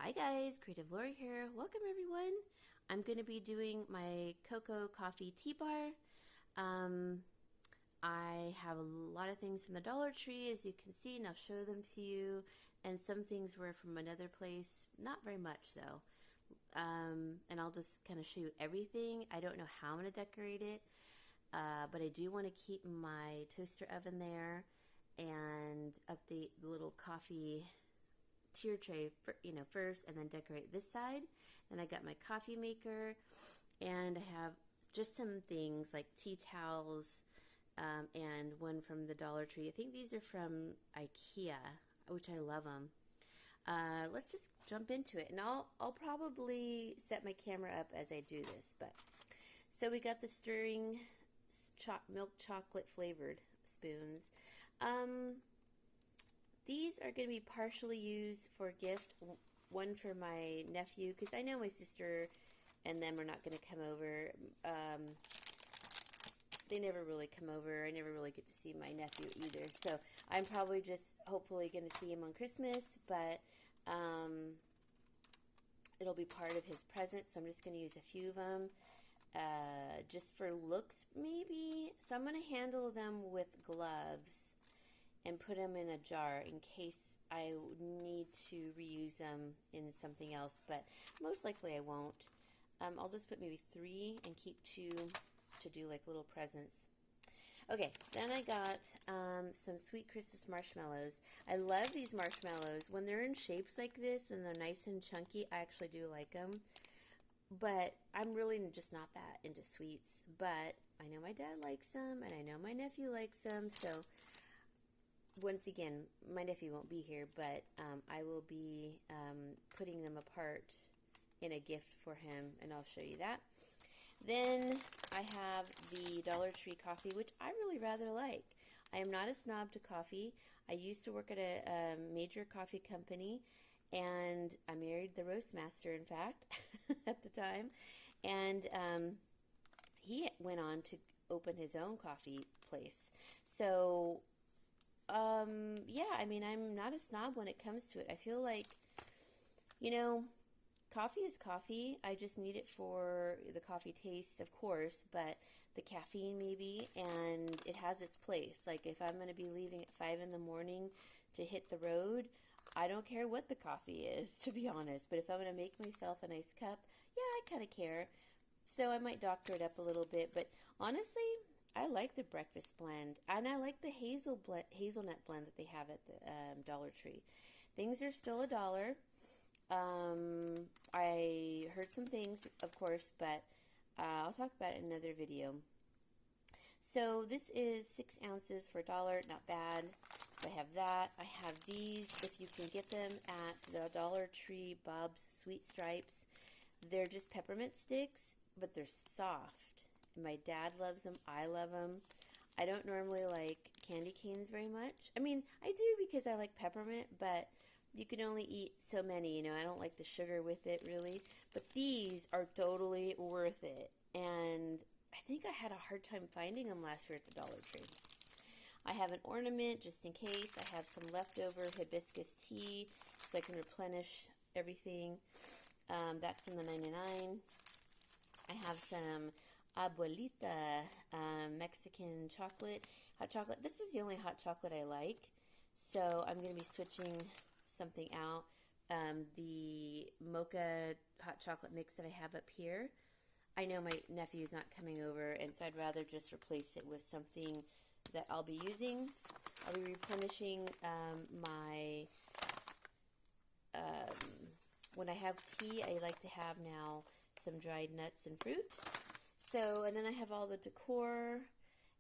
Hi guys, Creative Lori here. Welcome everyone. I'm going to be doing my cocoa coffee tea bar. I have a lot of things from the Dollar Tree, as you can see, and I'll show them to you. And some things were from another place, not very much though. And I'll just kind of show you everything. I don't know how I'm going to decorate it, but I do want to keep my toaster oven there and update the little coffee tier tray first, and then decorate this side. Then I got my coffee maker, and I have just some things like tea towels, and one from the Dollar Tree. I think these are from IKEA, which I love them. Let's just jump into it, and I'll probably set my camera up as I do this. But so we got the stirring milk chocolate flavored spoons. These are going to be partially used for a gift, one for my nephew, because I know my sister and them are not going to come over. They never really come over. I never really get to see my nephew either. So I'm probably just hopefully going to see him on Christmas, but it'll be part of his present, so I'm just going to use a few of them. Just for looks, maybe. So I'm going to handle them with gloves and put them in a jar in case I need to reuse them in something else, but most likely I won't. I'll just put maybe 3 and keep 2 to do like little presents. Okay, then I got some Sweet Christmas marshmallows. I love these marshmallows. When they're in shapes like this and they're nice and chunky, I actually do like them. But I'm really just not that into sweets. But I know my dad likes them, and I know my nephew likes them, so once again, my nephew won't be here, but I will be putting them apart in a gift for him, and I'll show you that. Then I have the Dollar Tree coffee, which I really rather like. I am not a snob to coffee. I used to work at a major coffee company, and I married the roast master, in fact, at the time. And he went on to open his own coffee place. So yeah, I mean, I'm not a snob when it comes to it. I feel like, coffee is coffee. I just need it for the coffee taste, of course, but the caffeine maybe, and it has its place. Like if I'm going to be leaving at 5 in the morning to hit the road, I don't care what the coffee is, to be honest. But if I'm going to make myself a nice cup, yeah, I kind of care. So I might doctor it up a little bit, but honestly, I like the breakfast blend, and I like the hazelnut blend that they have at the Dollar Tree. Things are still $1. I heard some things, of course, but I'll talk about it in another video. So this is 6 ounces for $1, not bad. So I have that. I have these, if you can get them at the Dollar Tree Bob's Sweet Stripes. They're just peppermint sticks, but they're soft. My dad loves them. I love them. I don't normally like candy canes very much. I mean, I do because I like peppermint, but you can only eat so many. I don't like the sugar with it, really. But these are totally worth it. And I think I had a hard time finding them last year at the Dollar Tree. I have an ornament just in case. I have some leftover hibiscus tea so I can replenish everything. That's from the 99. I have some Abuelita Mexican hot chocolate. This is the only hot chocolate I like, so I'm going to be switching something out. The mocha hot chocolate mix that I have up here, I know my nephew's not coming over, and so I'd rather just replace it with something that I'll be using. I'll be replenishing my when I have tea, I like to have now some dried nuts and fruit. So, and then I have all the decor,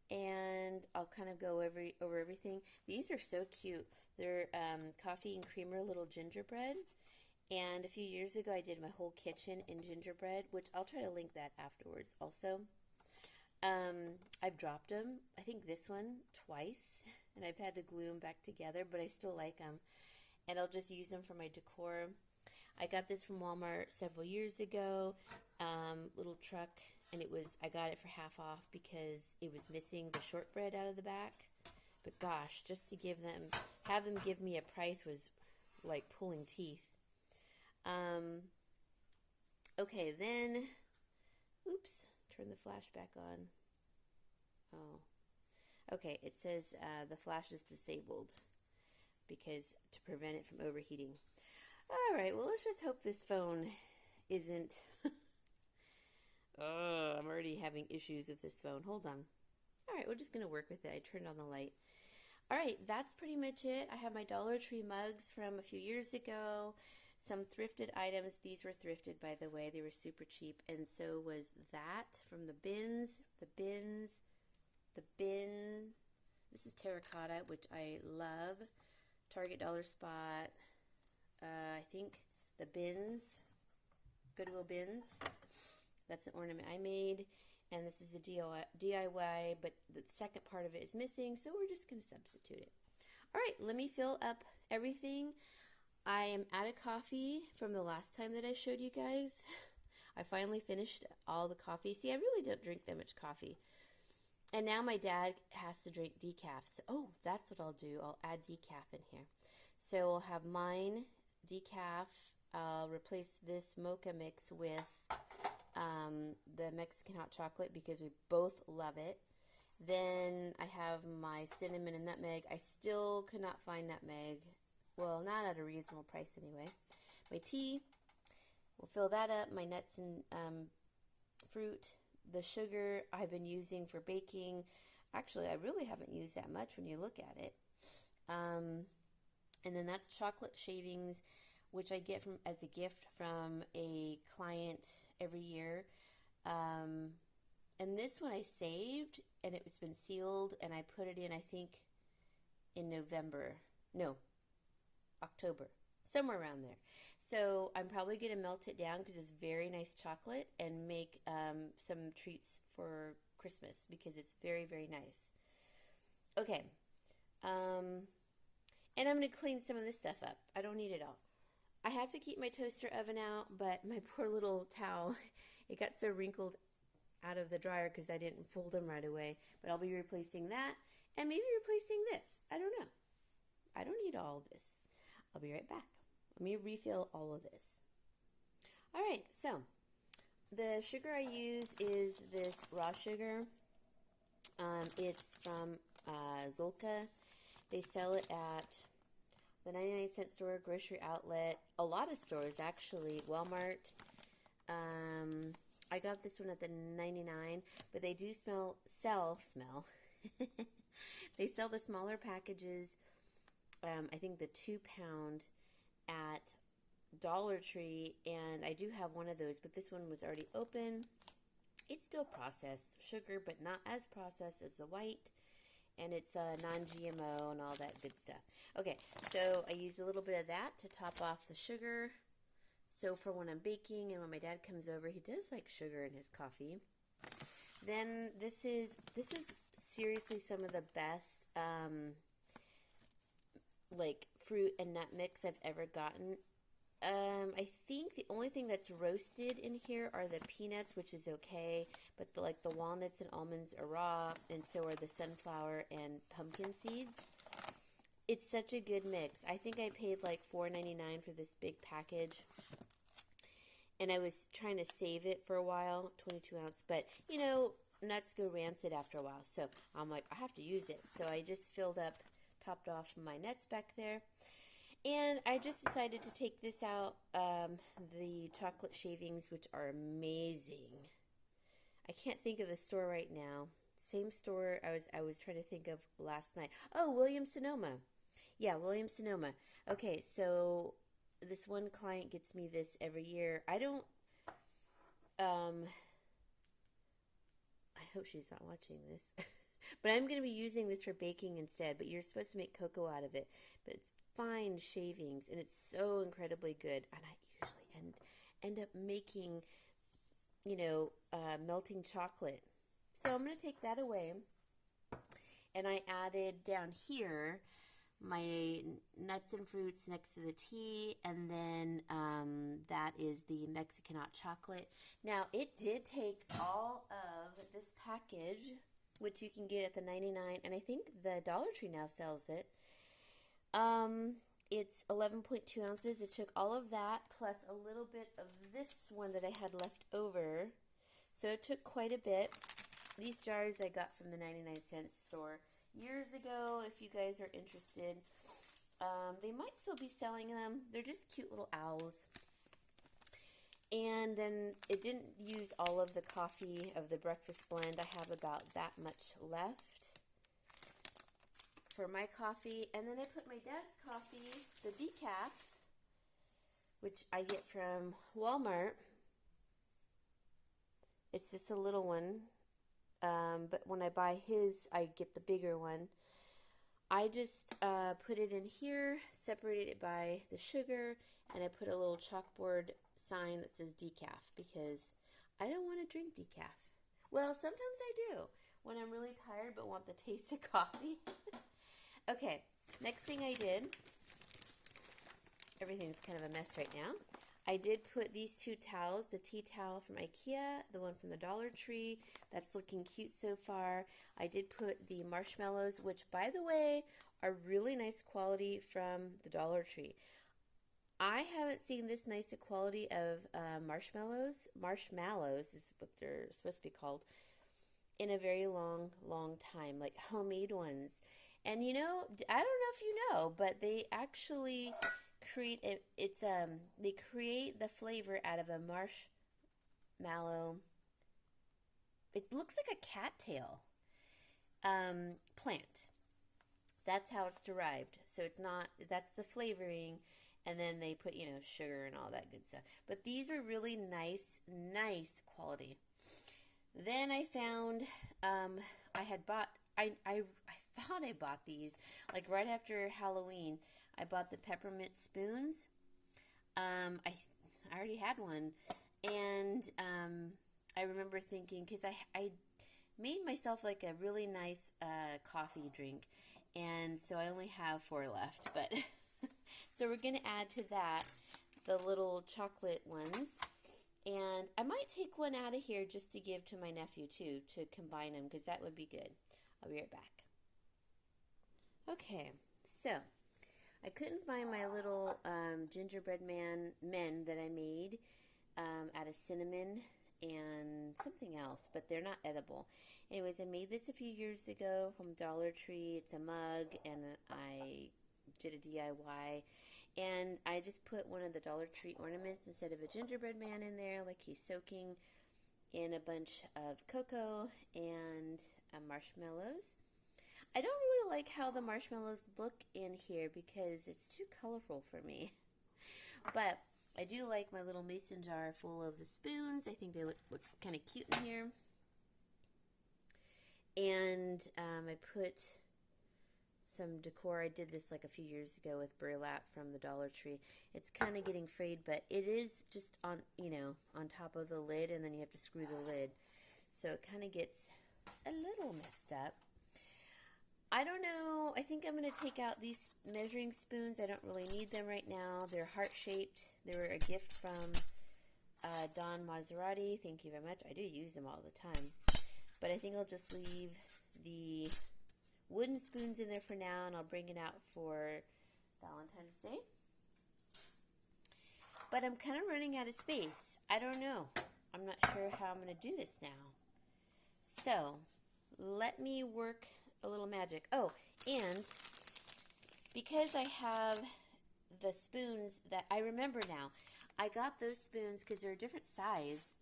and I'll kind of go over everything. These are so cute. They're coffee and creamer little gingerbread. And a few years ago, I did my whole kitchen in gingerbread, which I'll try to link that afterwards also. I've dropped them, I think this one, twice, and I've had to glue them back together, but I still like them. And I'll just use them for my decor. I got this from Walmart several years ago, little truck, and I got it for half off because it was missing the shortbread out of the back. But gosh, just to have them give me a price was like pulling teeth. Okay, then, oops, turn the flash back on. Oh, okay, it says the flash is disabled because to prevent it from overheating. All right, well, let's just hope this phone isn't... Oh, I'm already having issues with this phone. Hold on. All right, we're just going to work with it. I turned on the light. All right, that's pretty much it. I have my Dollar Tree mugs from a few years ago. Some thrifted items. These were thrifted, by the way. They were super cheap. And so was that from the bins. The bin. This is terracotta, which I love. Target Dollar Spot. I think the bins. Goodwill bins. That's an ornament I made. And this is a DIY, but the second part of it is missing, so we're just going to substitute it. All right, let me fill up everything. I am out of coffee from the last time that I showed you guys. I finally finished all the coffee. See, I really don't drink that much coffee. And now my dad has to drink decaf. So, oh, that's what I'll do. I'll add decaf in here. So we'll have mine, decaf. I'll replace this mocha mix with the Mexican hot chocolate because we both love it. Then I have my cinnamon and nutmeg. I still could not find nutmeg. Well, not at a reasonable price anyway. My tea, we'll fill that up. My nuts and fruit. The sugar I've been using for baking. Actually, I really haven't used that much when you look at it. And then that's chocolate shavings, which I get from as a gift from a client every year. And this one I saved, and it was been sealed, and I put it in, I think, in October, somewhere around there. So I'm probably going to melt it down because it's very nice chocolate and make some treats for Christmas because it's very, very nice. Okay. And I'm going to clean some of this stuff up. I don't need it all. I have to keep my toaster oven out, but my poor little towel, it got so wrinkled out of the dryer because I didn't fold them right away. But I'll be replacing that and maybe replacing this. I don't know. I don't need all of this. I'll be right back. Let me refill all of this. All right, so the sugar I use is this raw sugar. It's from Zolka. They sell it at the 99-cent store, grocery outlet, a lot of stores actually, Walmart. I got this one at the 99, but they do sell. They sell the smaller packages. I think the 2-pound at Dollar Tree, and I do have one of those, but this one was already open. It's still processed sugar, but not as processed as the white. And it's non-GMO and all that good stuff. Okay, so I use a little bit of that to top off the sugar. So for when I'm baking and when my dad comes over, he does like sugar in his coffee. Then this is seriously some of the best like fruit and nut mix I've ever gotten. I think the only thing that's roasted in here are the peanuts, which is okay, but the walnuts and almonds are raw, and so are the sunflower and pumpkin seeds. It's such a good mix. I think I paid like $4.99 for this big package, and I was trying to save it for a while, 22 ounce, but you know, nuts go rancid after a while, so I'm like, I have to use it. So I just topped off my nuts back there. And I just decided to take this out, the chocolate shavings, which are amazing. I can't think of the store right now. Same store I was trying to think of last night. Oh, Williams-Sonoma. Yeah, Williams-Sonoma. Okay, so this one client gets me this every year. I hope she's not watching this. But I'm going to be using this for baking instead. But you're supposed to make cocoa out of it. But it's fine shavings, and it's so incredibly good. And I usually end up making, you know, melting chocolate. So I'm going to take that away. And I added down here my nuts and fruits next to the tea, and then that is the Mexican hot chocolate. Now, it did take all of this package, which you can get at the 99, and I think the Dollar Tree now sells it. it's 11.2 ounces. It took all of that plus a little bit of this one that I had left over. So it took quite a bit. These jars I got from the 99-cent store years ago, if you guys are interested. They might still be selling them. They're just cute little owls. And then it didn't use all of the coffee of the breakfast blend. I have about that much left for my coffee. And then I put my dad's coffee, the decaf, which I get from Walmart. It's just a little one. But when I buy his, I get the bigger one. I just put it in here, separated it by the sugar, and I put a little chalkboard sign that says decaf because I don't want to drink decaf. Well, sometimes I do when I'm really tired but want the taste of coffee. Okay, next thing I did, everything's kind of a mess right now. I did put these two towels, the tea towel from IKEA, the one from the Dollar Tree. That's looking cute so far. I did put the marshmallows, which, by the way, are really nice quality from the Dollar Tree. I haven't seen this nice a quality of marshmallows. Marshmallows is what they're supposed to be called in a very long time, like homemade ones. And you know, I don't know if you know, but they actually create they create the flavor out of a marshmallow. It looks like a cattail plant. That's how it's derived. So it's not, that's the flavoring, and then they put, you know, sugar and all that good stuff. But these were really nice quality. Then I found I thought I bought these like right after Halloween. I bought the Peppermint Spoons. I already had one, and I remember thinking, because I made myself like a really nice coffee drink, and so I only have 4 left, but so we're going to add to that the little chocolate ones, and I might take one out of here just to give to my nephew too, to combine them, because that would be good. I'll be right back. Okay, so I couldn't find my little gingerbread men that I made out of cinnamon and something else, but they're not edible. Anyways, I made this a few years ago from Dollar Tree. It's a mug, and I did a DIY, and I just put one of the Dollar Tree ornaments instead of a gingerbread man in there, like he's soaking in a bunch of cocoa and marshmallows. I don't really like how the marshmallows look in here because it's too colorful for me. But I do like my little mason jar full of the spoons. I think they look kind of cute in here. And I put some decor. I did this like a few years ago with burlap from the Dollar Tree. It's kind of getting frayed, but it is just on, you know, on top of the lid, and then you have to screw the lid. So it kind of gets a little messed up. I don't know. I think I'm going to take out these measuring spoons. I don't really need them right now. They're heart-shaped. They were a gift from Don Maserati. Thank you very much. I do use them all the time. But I think I'll just leave the wooden spoons in there for now, and I'll bring it out for Valentine's Day. But I'm kind of running out of space. I don't know. I'm not sure how I'm going to do this now. So, let me work a little magic. Oh, and because I have the spoons that I remember now, I got those spoons because they're a different size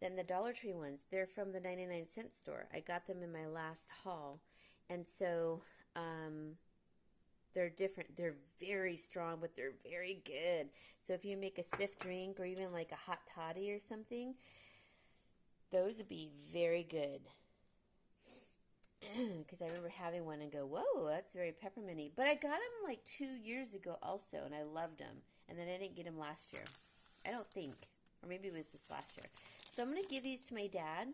than the Dollar Tree ones. They're from the 99-cent store. I got them in my last haul, and so they're different. They're very strong, but they're very good. So if you make a stiff drink or even like a hot toddy or something, those would be very good. Because I remember having one and go, whoa, that's very pepperminty. But I got them like 2 years ago also, and I loved them. And then I didn't get them last year. I don't think. Or maybe it was just last year. So I'm going to give these to my dad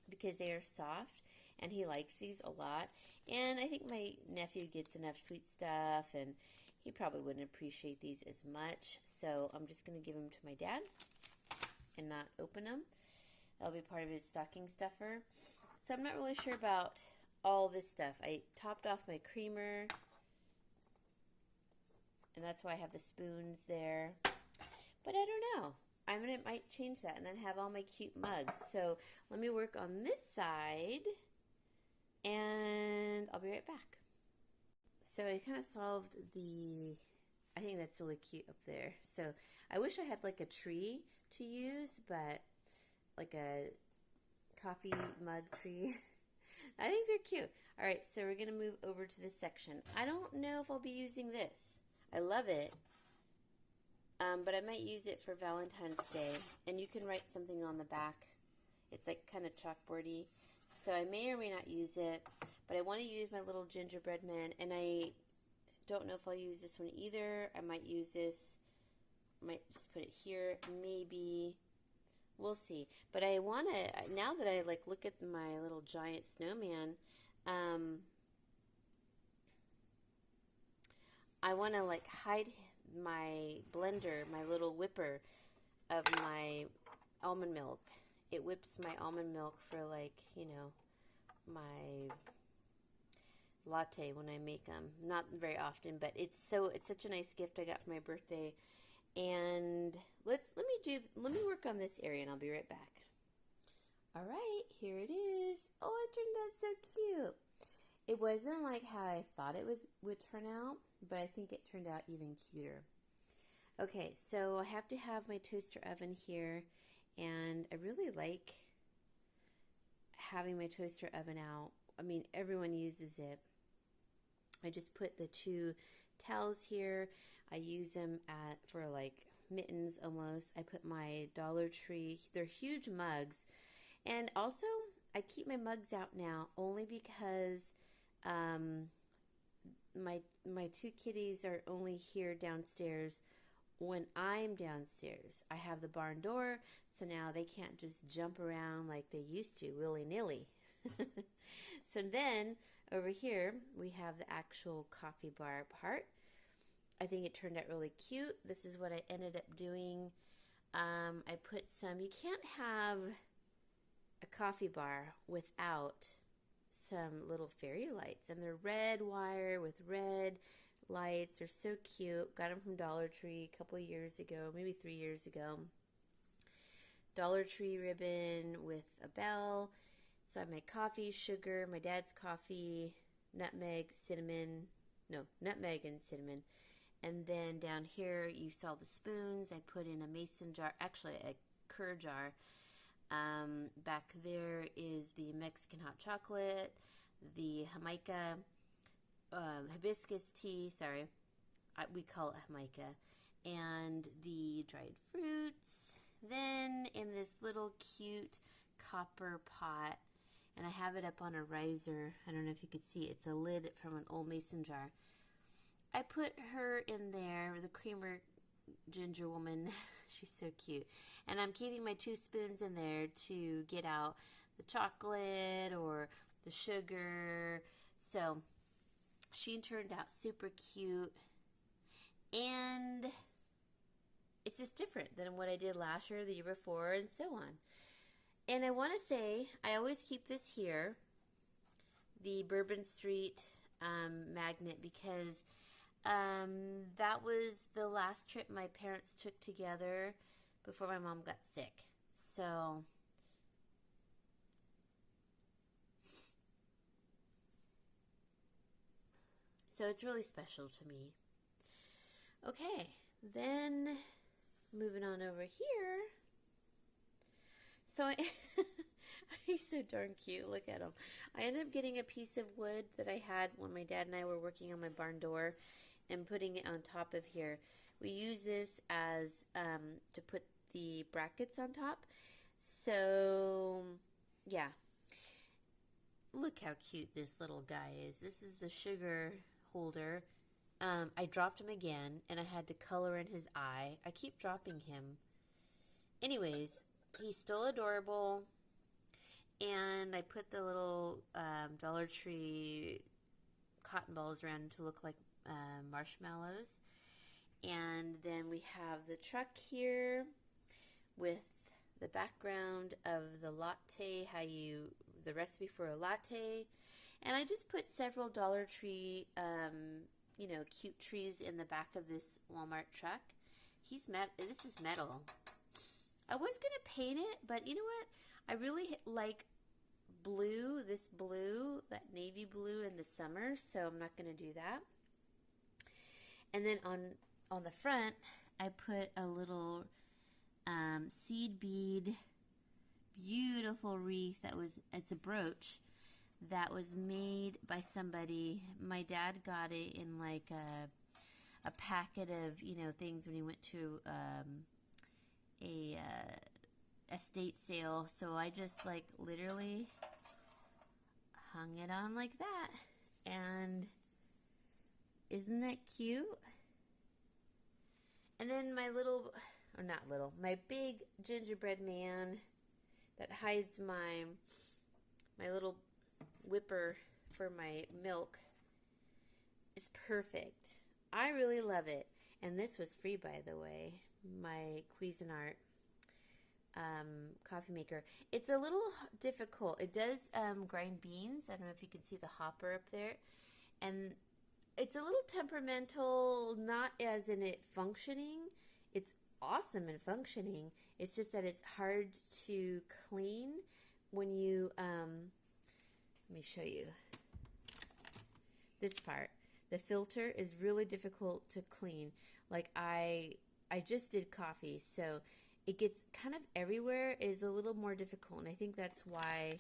because they are soft, and he likes these a lot. And I think my nephew gets enough sweet stuff, and he probably wouldn't appreciate these as much. So I'm just going to give them to my dad and not open them. That'll be part of his stocking stuffer. So I'm not really sure about all this stuff. I topped off my creamer. and that's why I have the spoons there. But I don't know. Might change that and then have all my cute mugs. So let me work on this side, and I'll be right back. So I kind of solved I think that's really cute up there. So I wish I had like a tree to use, but like a coffee mug tree. I think they're cute. All right, so we're going to move over to this section. I don't know if I'll be using this. I love it, but I might use it for Valentine's Day. And you can write something on the back. It's like kind of chalkboardy. So I may or may not use it, but I want to use my little gingerbread man, and I don't know if I'll use this one either. I might use this. I might just put it here, maybe. We'll see. But I want to, now that I like look at my little giant snowman, I want to like hide my blender, my little whipper of my almond milk. It whips my almond milk for like, you know, my latte when I make them. Not very often, but it's such a nice gift I got for my birthday. And let me work on this area, and I'll be right back. All right, here it is. Oh, it turned out so cute. It wasn't like how I thought it would turn out, but I think it turned out even cuter. Okay, so I have to have my toaster oven here, and I really like having my toaster oven out. I mean, everyone uses it. I just put the 2 towels here. I use them for like mittens almost. I put my Dollar Tree, they're huge mugs. And also, I keep my mugs out now only because my 2 kitties are only here downstairs when I'm downstairs. I have the barn door, so now they can't just jump around like they used to, willy-nilly. So then, over here, we have the actual coffee bar part. I think it turned out really cute. This is what I ended up doing. I put some, you can't have a coffee bar without some little fairy lights. And they're red wire with red lights. They're so cute. Got them from Dollar Tree a couple years ago, maybe 3 years ago. Dollar Tree ribbon with a bell. So I have my coffee, sugar, my dad's coffee, nutmeg, cinnamon. No, nutmeg and cinnamon. And then down here, you saw the spoons. I put in a mason jar, actually a cur jar. Back there is the Mexican hot chocolate, the Jamaica, hibiscus tea, sorry, we call it Jamaica, and the dried fruits. Then in this little cute copper pot, and I have it up on a riser. I don't know if you could see, it's a lid from an old mason jar. I put her in there, the creamer ginger woman. She's so cute. And I'm keeping my 2 spoons in there to get out the chocolate or the sugar. So she turned out super cute. And it's just different than what I did last year, the year before, and so on. And I want to say, I always keep this here, the Bourbon Street magnet, because that was the last trip my parents took together before my mom got sick. So it's really special to me. Okay, then moving on over here. So he's so darn cute. Look at him. I ended up getting a piece of wood that I had when my dad and I were working on my barn door and putting it on top of here. We use this as to put the brackets on top. So yeah, look how cute this little guy is. This is the sugar holder. I dropped him again, and I had to color in his eye. I keep dropping him. Anyways, he's still adorable. And I put the little Dollar Tree cotton balls around him to look like marshmallows. And then we have the truck here with the background of the latte, the recipe for a latte. And I just put several Dollar Tree you know, cute trees in the back of this Walmart truck. This is metal. I was going to paint it, but you know what? I really like blue, that navy blue in the summer, so I'm not going to do that. And then on the front, I put a little seed bead, beautiful wreath it's a brooch that was made by somebody. My dad got it in like a packet of, you know, things when he went to a estate sale. So I just like literally hung it on like that. And isn't that cute? And then my my big gingerbread man that hides my little whipper for my milk is perfect. I really love it. And this was free, by the way, my Cuisinart coffee maker. It's a little difficult. It does grind beans. I don't know if you can see the hopper up there. And it's a little temperamental, not as in it functioning. It's awesome in functioning. It's just that it's hard to clean when you, let me show you this part. The filter is really difficult to clean. Like I just did coffee, so it gets kind of everywhere. It is a little more difficult, and I think that's why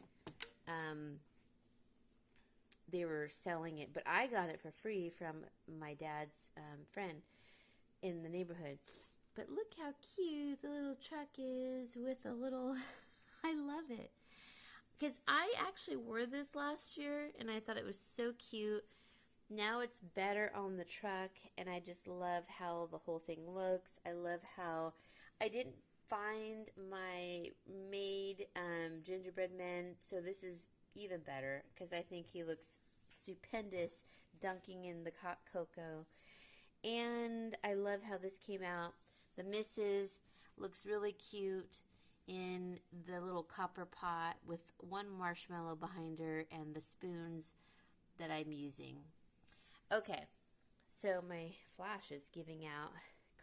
they were selling it. But I got it for free from my dad's friend in the neighborhood. But look how cute the little truck is with a little, I love it. Because I actually wore this last year, and I thought it was so cute. Now it's better on the truck, and I just love how the whole thing looks. I love how I didn't find my made gingerbread man, so this is even better because I think he looks stupendous dunking in the hot cocoa. And I love how this came out. The missus looks really cute in the little copper pot with one marshmallow behind her and the spoons that I'm using. Okay, so my flash is giving out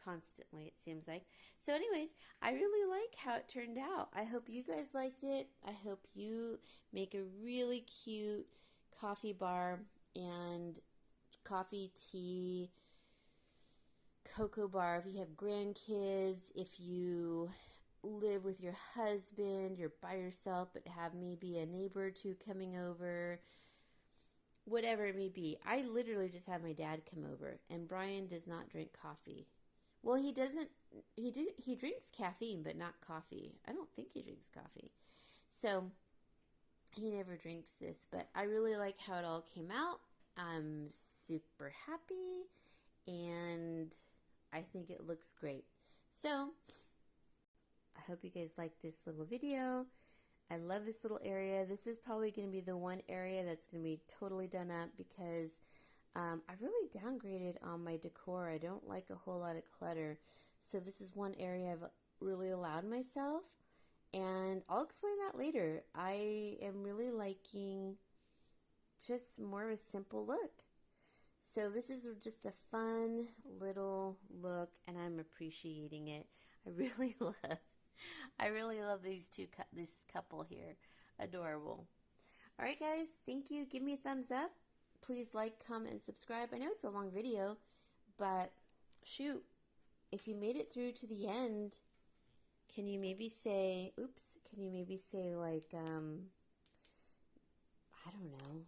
constantly, it seems like. So anyways, I really like how it turned out. I hope you guys liked it. I hope you make a really cute coffee bar and coffee, tea, cocoa bar if you have grandkids, if you live with your husband, you're by yourself but have maybe a neighbor or two coming over, whatever it may be. I literally just had my dad come over, and Brian does not drink coffee. Well, he drinks caffeine but not coffee. I don't think he drinks coffee. So he never drinks this, but I really like how it all came out. I'm super happy, and I think it looks great. So I hope you guys like this little video. I love this little area. This is probably going to be the one area that's going to be totally done up because I've really downgraded on my decor. I don't like a whole lot of clutter. So this is one area I've really allowed myself, and I'll explain that later. I am really liking just more of a simple look. So this is just a fun little look, and I'm appreciating it. I really love this couple here. Adorable. All right, guys. Thank you. Give me a thumbs up. Please like, comment, and subscribe. I know it's a long video, but shoot, if you made it through to the end, can you maybe say, like, I don't know.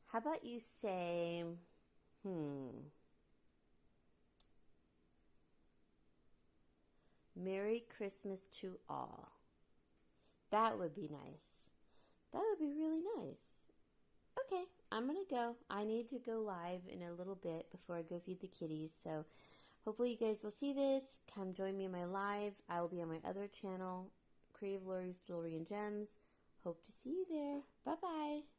How about you say, Merry Christmas to all. That would be nice. That would be really nice. Okay, I'm going to go. I need to go live in a little bit before I go feed the kitties. So hopefully you guys will see this. Come join me in my live. I will be on my other channel, Creative Lori's Jewelry and Gems. Hope to see you there. Bye-bye.